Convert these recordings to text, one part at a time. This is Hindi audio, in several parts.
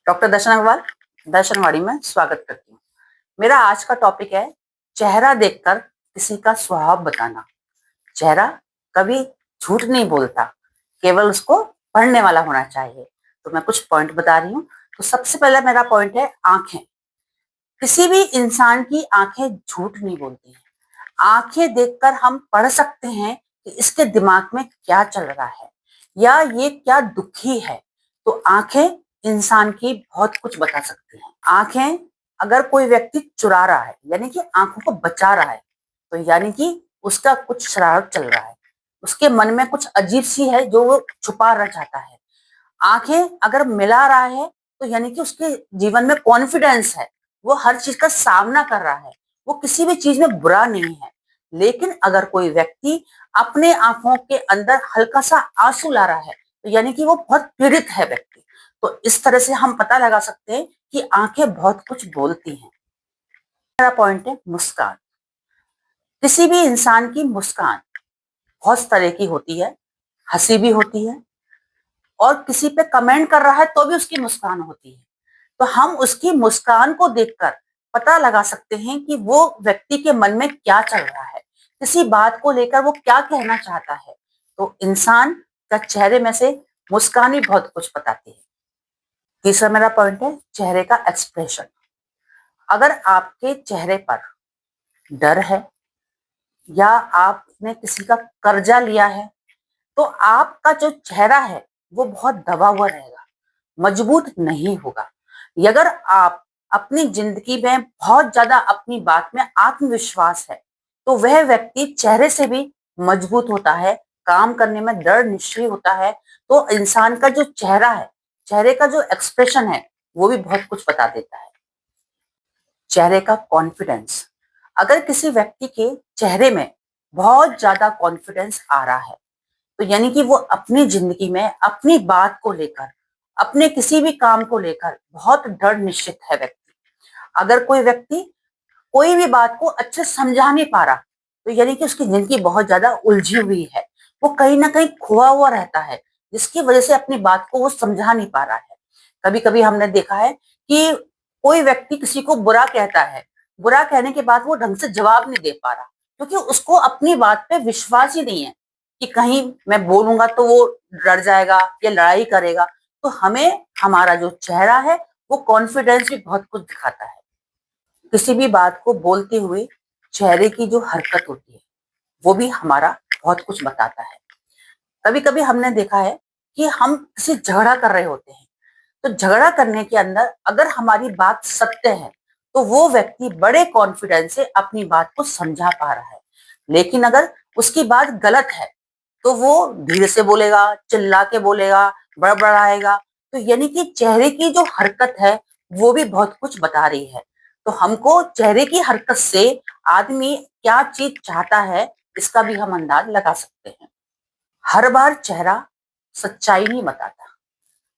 डॉक्टर दर्शन अग्रवाल दर्शनवाणी में स्वागत करती हूँ। मेरा आज का टॉपिक है चेहरा देखकर किसी का स्वभाव बताना। चेहरा कभी झूठ नहीं बोलता, केवल उसको पढ़ने वाला होना चाहिए। तो मैं कुछ पॉइंट बता रही हूँ। तो सबसे पहला मेरा पॉइंट है आंखें। किसी भी इंसान की आंखें झूठ नहीं बोलती हैं। आंखें देखकर हम पढ़ सकते हैं कि इसके दिमाग में क्या चल रहा है या ये क्या दुखी है। तो आंखें इंसान की बहुत कुछ बता सकती हैं। आंखें, अगर कोई व्यक्ति चुरा रहा है यानी कि आंखों को बचा रहा है, तो यानी कि उसका कुछ शरारत चल रहा है, उसके मन में कुछ अजीब सी है जो वो छुपाना चाहता है। आंखें अगर मिला रहा है तो यानी कि उसके जीवन में कॉन्फिडेंस है, वो हर चीज का सामना कर रहा है, वो किसी भी चीज में बुरा नहीं है। लेकिन अगर कोई व्यक्ति अपने आंखों के अंदर हल्का सा आंसू ला रहा है, तो यानी कि वो बहुत पीड़ित है व्यक्ति। तो इस तरह से हम पता लगा सकते हैं कि आंखें बहुत कुछ बोलती हैं। मेरा पॉइंट है मुस्कान। किसी भी इंसान की मुस्कान बहुत तरह की होती है, हंसी भी होती है, और किसी पे कमेंट कर रहा है तो भी उसकी मुस्कान होती है। तो हम उसकी मुस्कान को देखकर पता लगा सकते हैं कि वो व्यक्ति के मन में क्या चल रहा है, किसी बात को लेकर वो क्या कहना चाहता है। तो इंसान का चेहरे में से मुस्कान ही बहुत कुछ बताती है। तीसरा मेरा पॉइंट है चेहरे का एक्सप्रेशन। अगर आपके चेहरे पर डर है या आपने किसी का कर्जा लिया है, तो आपका जो चेहरा है वो बहुत दबा हुआ रहेगा, मजबूत नहीं होगा। अगर आप अपनी जिंदगी में बहुत ज्यादा अपनी बात में आत्मविश्वास है, तो वह व्यक्ति चेहरे से भी मजबूत होता है, काम करने में दृढ़ निश्चय होता है। तो इंसान का जो चेहरा है, चेहरे का जो एक्सप्रेशन है, वो भी बहुत कुछ बता देता है। चेहरे का कॉन्फिडेंस। अगर किसी व्यक्ति के चेहरे में बहुत ज्यादा कॉन्फिडेंस आ रहा है, तो यानी कि वो अपनी जिंदगी में अपनी बात को लेकर, अपने किसी भी काम को लेकर बहुत दृढ़ निश्चित है व्यक्ति। अगर कोई व्यक्ति कोई भी बात को अच्छे से समझा नहीं पा रहा, तो यानी कि उसकी जिंदगी बहुत ज्यादा उलझी हुई है, वो कहीं ना कहीं खोआ हुआ रहता है, जिसकी वजह से अपनी बात को वो समझा नहीं पा रहा है। कभी कभी हमने देखा है कि कोई व्यक्ति किसी को बुरा कहता है, बुरा कहने के बाद वो ढंग से जवाब नहीं दे पा रहा, क्योंकि उसको अपनी बात पे विश्वास ही नहीं है कि कहीं मैं बोलूंगा तो वो डर जाएगा या लड़ाई करेगा। तो हमें हमारा जो चेहरा है वो कॉन्फिडेंस भी बहुत कुछ दिखाता है। किसी भी बात को बोलते हुए चेहरे की जो हरकत होती है वो भी हमारा बहुत कुछ बताता है। कभी कभी हमने देखा है कि हम किसी झगड़ा कर रहे होते हैं, तो झगड़ा करने के अंदर अगर हमारी बात सत्य है, तो वो व्यक्ति बड़े कॉन्फिडेंस से अपनी बात को समझा पा रहा है। लेकिन अगर उसकी बात गलत है, तो वो धीरे से बोलेगा, चिल्ला के बोलेगा, बड़बड़ाएगा। तो यानी कि चेहरे की जो हरकत है वो भी बहुत कुछ बता रही है। तो हमको चेहरे की हरकत से आदमी क्या चीज चाहता है, इसका भी हम अंदाज लगा सकते हैं। हर बार चेहरा सच्चाई नहीं बताता।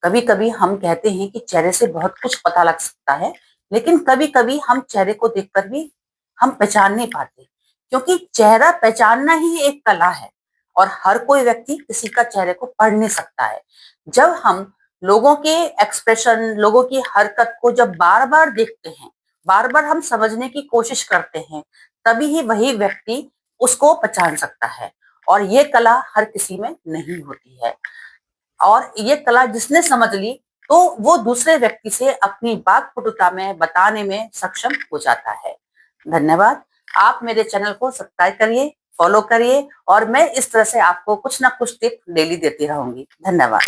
कभी कभी हम कहते हैं कि चेहरे से बहुत कुछ पता लग सकता है, लेकिन कभी कभी हम चेहरे को देखकर भी हम पहचान नहीं पाते, क्योंकि चेहरा पहचानना ही एक कला है, और हर कोई व्यक्ति किसी का चेहरे को पढ़ नहीं सकता है। जब हम लोगों के एक्सप्रेशन, लोगों की हरकत को जब बार बार देखते हैं, बार बार हम समझने की कोशिश करते हैं, तभी ही वही व्यक्ति उसको पहचान सकता है। और ये कला हर किसी में नहीं होती है, और ये कला जिसने समझ ली, तो वो दूसरे व्यक्ति से अपनी बात पटुता में बताने में सक्षम हो जाता है। धन्यवाद। आप मेरे चैनल को सब्सक्राइब करिए, फॉलो करिए, और मैं इस तरह से आपको कुछ ना कुछ टिप डेली देती रहूंगी। धन्यवाद।